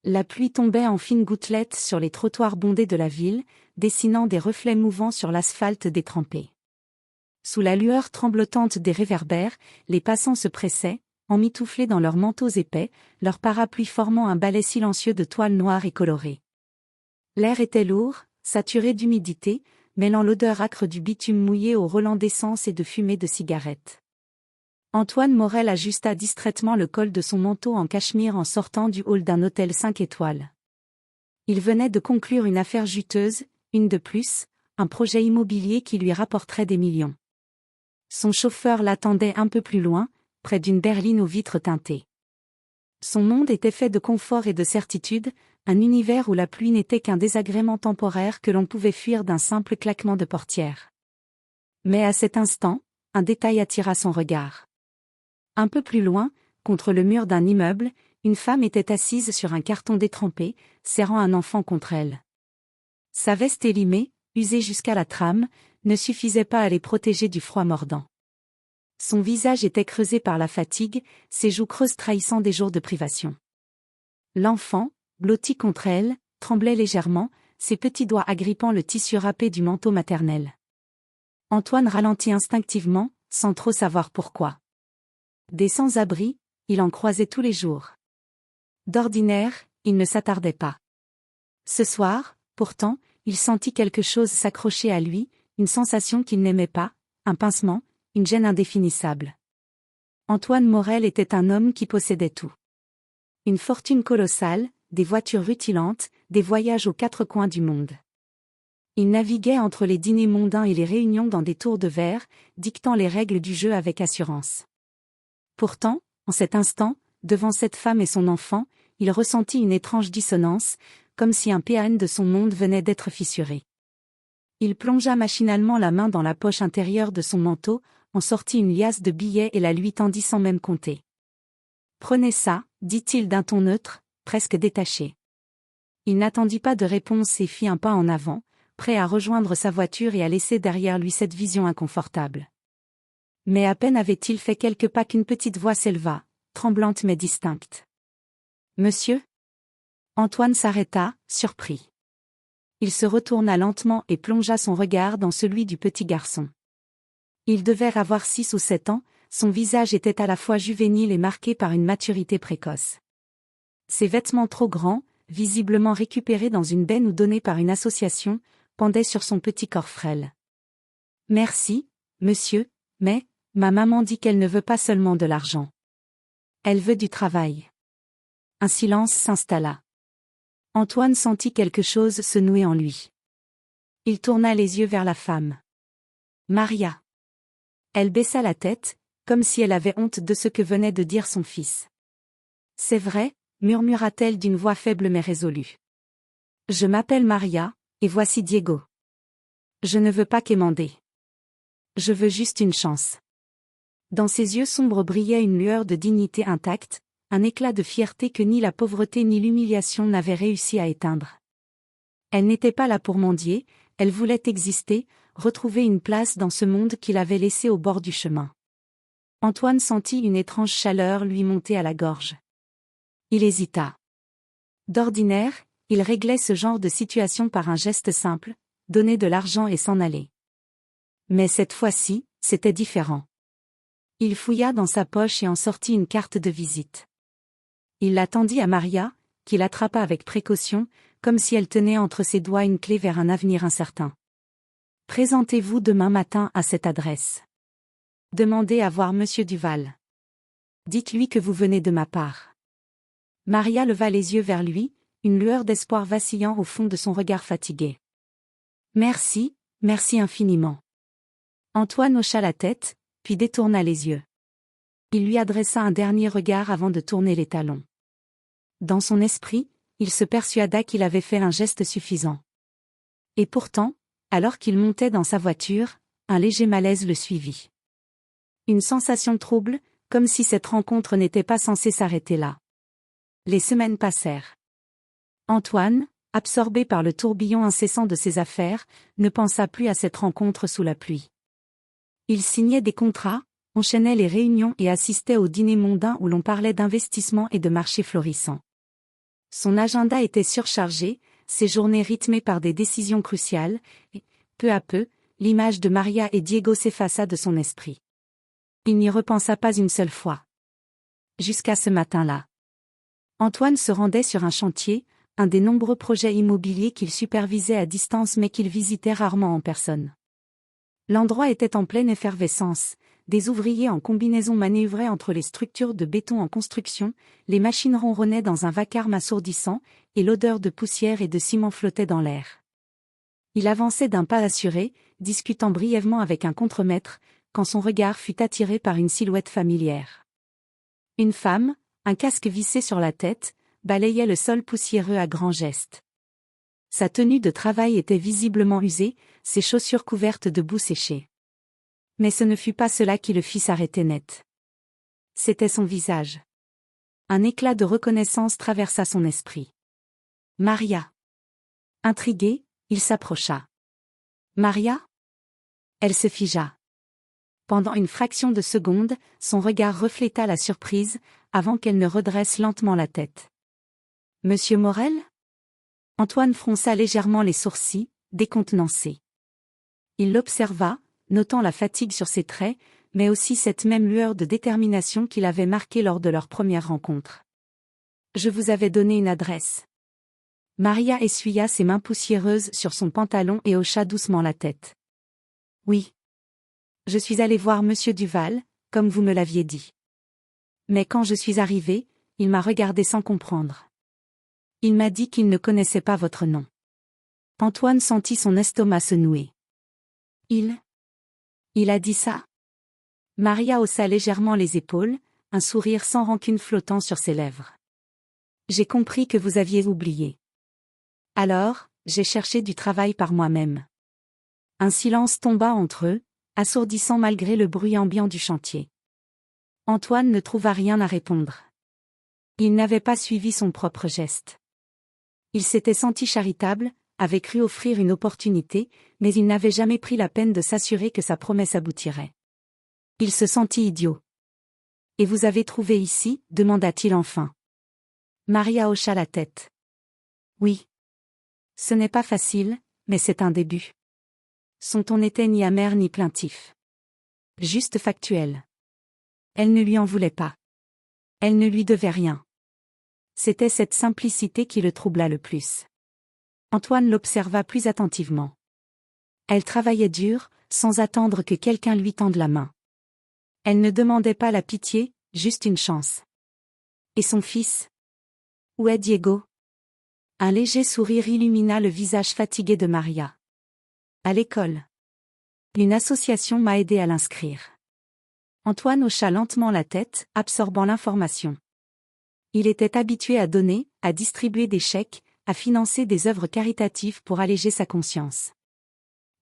La pluie tombait en fines gouttelettes sur les trottoirs bondés de la ville, dessinant des reflets mouvants sur l'asphalte détrempé. Sous la lueur tremblotante des réverbères, les passants se pressaient, emmitouflés dans leurs manteaux épais, leurs parapluies formant un balai silencieux de toiles noires et colorées. L'air était lourd, saturé d'humidité, mêlant l'odeur âcre du bitume mouillé au relent d'essence et de fumée de cigarettes. Antoine Morel ajusta distraitement le col de son manteau en cachemire en sortant du hall d'un hôtel 5 étoiles. Il venait de conclure une affaire juteuse, une de plus, un projet immobilier qui lui rapporterait des millions. Son chauffeur l'attendait un peu plus loin, près d'une berline aux vitres teintées. Son monde était fait de confort et de certitude, un univers où la pluie n'était qu'un désagrément temporaire que l'on pouvait fuir d'un simple claquement de portière. Mais à cet instant, un détail attira son regard. Un peu plus loin, contre le mur d'un immeuble, une femme était assise sur un carton détrempé, serrant un enfant contre elle. Sa veste élimée, usée jusqu'à la trame, ne suffisait pas à les protéger du froid mordant. Son visage était creusé par la fatigue, ses joues creuses trahissant des jours de privation. L'enfant, blotti contre elle, tremblait légèrement, ses petits doigts agrippant le tissu râpé du manteau maternel. Antoine ralentit instinctivement, sans trop savoir pourquoi. Des sans-abri, il en croisait tous les jours. D'ordinaire, il ne s'attardait pas. Ce soir, pourtant, il sentit quelque chose s'accrocher à lui, une sensation qu'il n'aimait pas, un pincement, une gêne indéfinissable. Antoine Morel était un homme qui possédait tout. Une fortune colossale, des voitures rutilantes, des voyages aux quatre coins du monde. Il naviguait entre les dîners mondains et les réunions dans des tours de verre, dictant les règles du jeu avec assurance. Pourtant, en cet instant, devant cette femme et son enfant, il ressentit une étrange dissonance, comme si un péane de son monde venait d'être fissuré. Il plongea machinalement la main dans la poche intérieure de son manteau, en sortit une liasse de billets et la lui tendit sans même compter. « Prenez ça, dit-il d'un ton neutre, presque détaché. Il n'attendit pas de réponse et fit un pas en avant, prêt à rejoindre sa voiture et à laisser derrière lui cette vision inconfortable. Mais à peine avait-il fait quelques pas qu'une petite voix s'éleva, tremblante mais distincte. « Monsieur ?» Antoine s'arrêta, surpris. Il se retourna lentement et plongea son regard dans celui du petit garçon. Il devait avoir 6 ou 7 ans, son visage était à la fois juvénile et marqué par une maturité précoce. Ses vêtements trop grands, visiblement récupérés dans une benne ou donnés par une association, pendaient sur son petit corps frêle. « Merci, monsieur, mais, ma maman dit qu'elle ne veut pas seulement de l'argent. Elle veut du travail. » Un silence s'installa. Antoine sentit quelque chose se nouer en lui. Il tourna les yeux vers la femme. Maria. Elle baissa la tête, comme si elle avait honte de ce que venait de dire son fils. C'est vrai, murmura-t-elle d'une voix faible mais résolue. Je m'appelle Maria, et voici Diego. Je ne veux pas quémander. Je veux juste une chance. Dans ses yeux sombres brillait une lueur de dignité intacte, un éclat de fierté que ni la pauvreté ni l'humiliation n'avaient réussi à éteindre. Elle n'était pas là pour mendier, elle voulait exister, retrouver une place dans ce monde qu'il avait laissé au bord du chemin. Antoine sentit une étrange chaleur lui monter à la gorge. Il hésita. D'ordinaire, il réglait ce genre de situation par un geste simple, donner de l'argent et s'en aller. Mais cette fois-ci, c'était différent. Il fouilla dans sa poche et en sortit une carte de visite. Il la tendit à Maria, qui l'attrapa avec précaution, comme si elle tenait entre ses doigts une clé vers un avenir incertain. « Présentez-vous demain matin à cette adresse. Demandez à voir Monsieur Duval. Dites-lui que vous venez de ma part. » Maria leva les yeux vers lui, une lueur d'espoir vacillant au fond de son regard fatigué. « Merci, merci infiniment. » Antoine hocha la tête, puis détourna les yeux. Il lui adressa un dernier regard avant de tourner les talons. Dans son esprit, il se persuada qu'il avait fait un geste suffisant. Et pourtant, alors qu'il montait dans sa voiture, un léger malaise le suivit. Une sensation trouble, comme si cette rencontre n'était pas censée s'arrêter là. Les semaines passèrent. Antoine, absorbé par le tourbillon incessant de ses affaires, ne pensa plus à cette rencontre sous la pluie. Il signait des contrats, enchaînait les réunions et assistait aux dîners mondains où l'on parlait d'investissement et de marchés florissants. Son agenda était surchargé, ses journées rythmées par des décisions cruciales, et, peu à peu, l'image de Maria et Diego s'effaça de son esprit. Il n'y repensa pas une seule fois. Jusqu'à ce matin-là. Antoine se rendait sur un chantier, un des nombreux projets immobiliers qu'il supervisait à distance mais qu'il visitait rarement en personne. L'endroit était en pleine effervescence, des ouvriers en combinaison manœuvraient entre les structures de béton en construction, les machines ronronnaient dans un vacarme assourdissant, et l'odeur de poussière et de ciment flottait dans l'air. Il avançait d'un pas assuré, discutant brièvement avec un contremaître, quand son regard fut attiré par une silhouette familière. Une femme, un casque vissé sur la tête, balayait le sol poussiéreux à grands gestes. Sa tenue de travail était visiblement usée, ses chaussures couvertes de boue séchée. Mais ce ne fut pas cela qui le fit s'arrêter net. C'était son visage. Un éclat de reconnaissance traversa son esprit. Maria. Intrigué, il s'approcha. Maria? Elle se figea. Pendant une fraction de seconde, son regard refléta la surprise, avant qu'elle ne redresse lentement la tête. Monsieur Morel? Antoine fronça légèrement les sourcils, décontenancé. Il l'observa, notant la fatigue sur ses traits, mais aussi cette même lueur de détermination qu'il avait marquée lors de leur première rencontre. Je vous avais donné une adresse. Maria essuya ses mains poussiéreuses sur son pantalon et hocha doucement la tête. Oui. Je suis allée voir Monsieur Duval, comme vous me l'aviez dit. Mais quand je suis arrivée, il m'a regardé sans comprendre. Il m'a dit qu'il ne connaissait pas votre nom. Antoine sentit son estomac se nouer. Il a dit ça? Maria haussa légèrement les épaules, un sourire sans rancune flottant sur ses lèvres. J'ai compris que vous aviez oublié. Alors, j'ai cherché du travail par moi-même. Un silence tomba entre eux, assourdissant malgré le bruit ambiant du chantier. Antoine ne trouva rien à répondre. Il n'avait pas suivi son propre geste. Il s'était senti charitable, avait cru offrir une opportunité, mais il n'avait jamais pris la peine de s'assurer que sa promesse aboutirait. Il se sentit idiot. « Et vous avez trouvé ici ?» demanda-t-il enfin. Maria hocha la tête. « Oui. Ce n'est pas facile, mais c'est un début. » Son ton n'était ni amer ni plaintif. Juste factuel. Elle ne lui en voulait pas. Elle ne lui devait rien. C'était cette simplicité qui le troubla le plus. Antoine l'observa plus attentivement. Elle travaillait dur, sans attendre que quelqu'un lui tende la main. Elle ne demandait pas la pitié, juste une chance. Et son fils? Où est Diego? Un léger sourire illumina le visage fatigué de Maria. À l'école. Une association m'a aidé à l'inscrire. Antoine hocha lentement la tête, absorbant l'information. Il était habitué à donner, à distribuer des chèques, à financer des œuvres caritatives pour alléger sa conscience.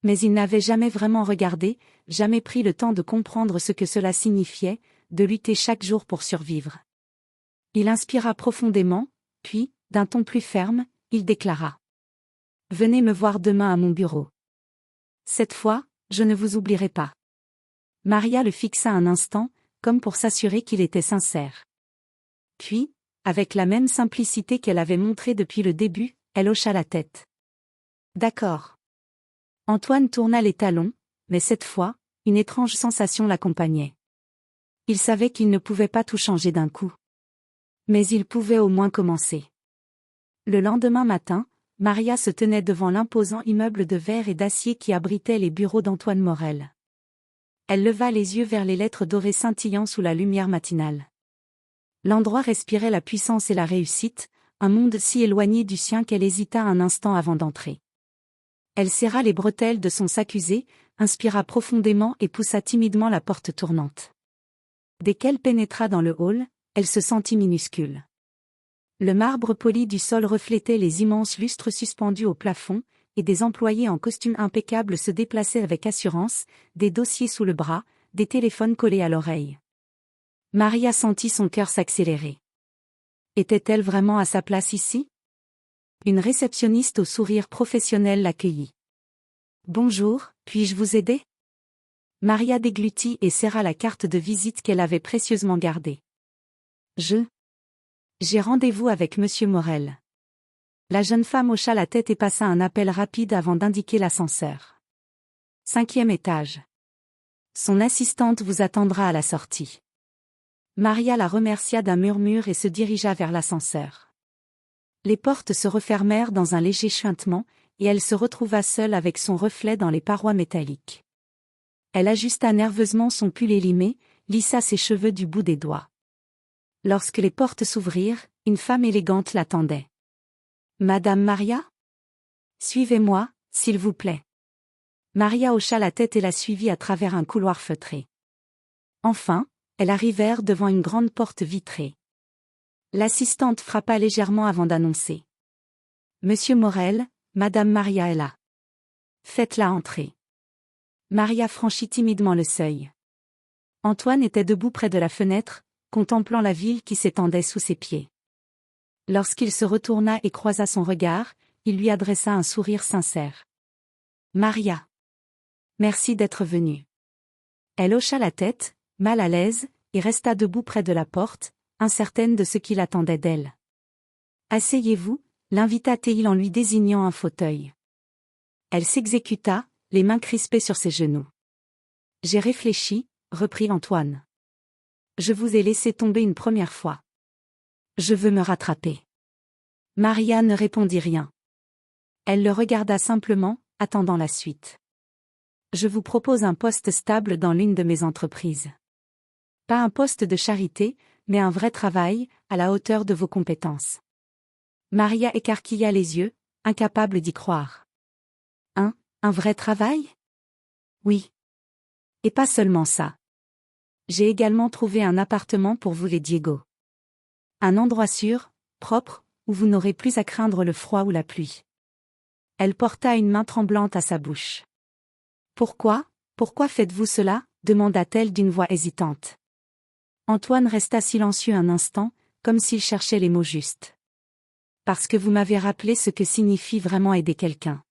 Mais il n'avait jamais vraiment regardé, jamais pris le temps de comprendre ce que cela signifiait, de lutter chaque jour pour survivre. Il inspira profondément, puis, d'un ton plus ferme, il déclara. « Venez me voir demain à mon bureau. Cette fois, je ne vous oublierai pas. » Maria le fixa un instant, comme pour s'assurer qu'il était sincère. Puis, avec la même simplicité qu'elle avait montrée depuis le début, elle hocha la tête. « D'accord. » Antoine tourna les talons, mais cette fois, une étrange sensation l'accompagnait. Il savait qu'il ne pouvait pas tout changer d'un coup. Mais il pouvait au moins commencer. Le lendemain matin, Maria se tenait devant l'imposant immeuble de verre et d'acier qui abritait les bureaux d'Antoine Morel. Elle leva les yeux vers les lettres dorées scintillant sous la lumière matinale. L'endroit respirait la puissance et la réussite, un monde si éloigné du sien qu'elle hésita un instant avant d'entrer. Elle serra les bretelles de son sac usé, inspira profondément et poussa timidement la porte tournante. Dès qu'elle pénétra dans le hall, elle se sentit minuscule. Le marbre poli du sol reflétait les immenses lustres suspendus au plafond, et des employés en costume impeccable se déplaçaient avec assurance, des dossiers sous le bras, des téléphones collés à l'oreille. Maria sentit son cœur s'accélérer. Était-elle vraiment à sa place ici? Une réceptionniste au sourire professionnel l'accueillit. « Bonjour, puis-je vous aider ?» Maria déglutit et serra la carte de visite qu'elle avait précieusement gardée. « J'ai rendez-vous avec Monsieur Morel. La jeune femme hocha la tête et passa un appel rapide avant d'indiquer l'ascenseur. 5e étage. Son assistante vous attendra à la sortie. Maria la remercia d'un murmure et se dirigea vers l'ascenseur. Les portes se refermèrent dans un léger chuintement, et elle se retrouva seule avec son reflet dans les parois métalliques. Elle ajusta nerveusement son pull élimé, lissa ses cheveux du bout des doigts. Lorsque les portes s'ouvrirent, une femme élégante l'attendait. « Madame Maria ? Suivez-moi, s'il vous plaît. » Maria hocha la tête et la suivit à travers un couloir feutré. Enfin, elles arrivèrent devant une grande porte vitrée. L'assistante frappa légèrement avant d'annoncer. « Monsieur Morel, Madame Maria est là. Faites-la entrer. » Maria franchit timidement le seuil. Antoine était debout près de la fenêtre, contemplant la ville qui s'étendait sous ses pieds. Lorsqu'il se retourna et croisa son regard, il lui adressa un sourire sincère. « Maria. Merci d'être venue. » Elle hocha la tête, mal à l'aise, et resta debout près de la porte, incertaine de ce qu'il attendait d'elle. « Asseyez-vous » l'invita-t-il en lui désignant un fauteuil. Elle s'exécuta, les mains crispées sur ses genoux. « J'ai réfléchi » reprit Antoine. « Je vous ai laissé tomber une première fois. Je veux me rattraper. » Maria ne répondit rien. Elle le regarda simplement, attendant la suite. « Je vous propose un poste stable dans l'une de mes entreprises. Pas un poste de charité, mais un vrai travail, à la hauteur de vos compétences. » Maria écarquilla les yeux, incapable d'y croire. « Un vrai travail ? » ?»« Oui. Et pas seulement ça. J'ai également trouvé un appartement pour vous les Diego. Un endroit sûr, propre, où vous n'aurez plus à craindre le froid ou la pluie. » Elle porta une main tremblante à sa bouche. « Pourquoi faites-vous cela ?» demanda-t-elle d'une voix hésitante. Antoine resta silencieux un instant, comme s'il cherchait les mots justes. « Parce que vous m'avez rappelé ce que signifie vraiment aider quelqu'un. »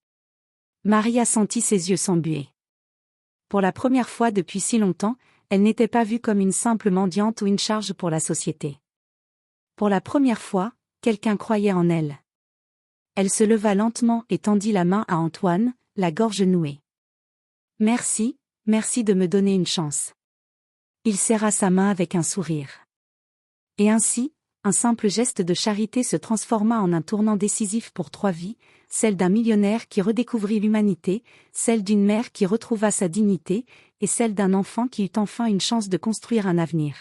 Maria sentit ses yeux s'embuer. Pour la première fois depuis si longtemps, elle n'était pas vue comme une simple mendiante ou une charge pour la société. Pour la première fois, quelqu'un croyait en elle. Elle se leva lentement et tendit la main à Antoine, la gorge nouée. « Merci de me donner une chance. » Il serra sa main avec un sourire. Et ainsi, un simple geste de charité se transforma en un tournant décisif pour 3 vies, celle d'un millionnaire qui redécouvrit l'humanité, celle d'une mère qui retrouva sa dignité, et celle d'un enfant qui eut enfin une chance de construire un avenir.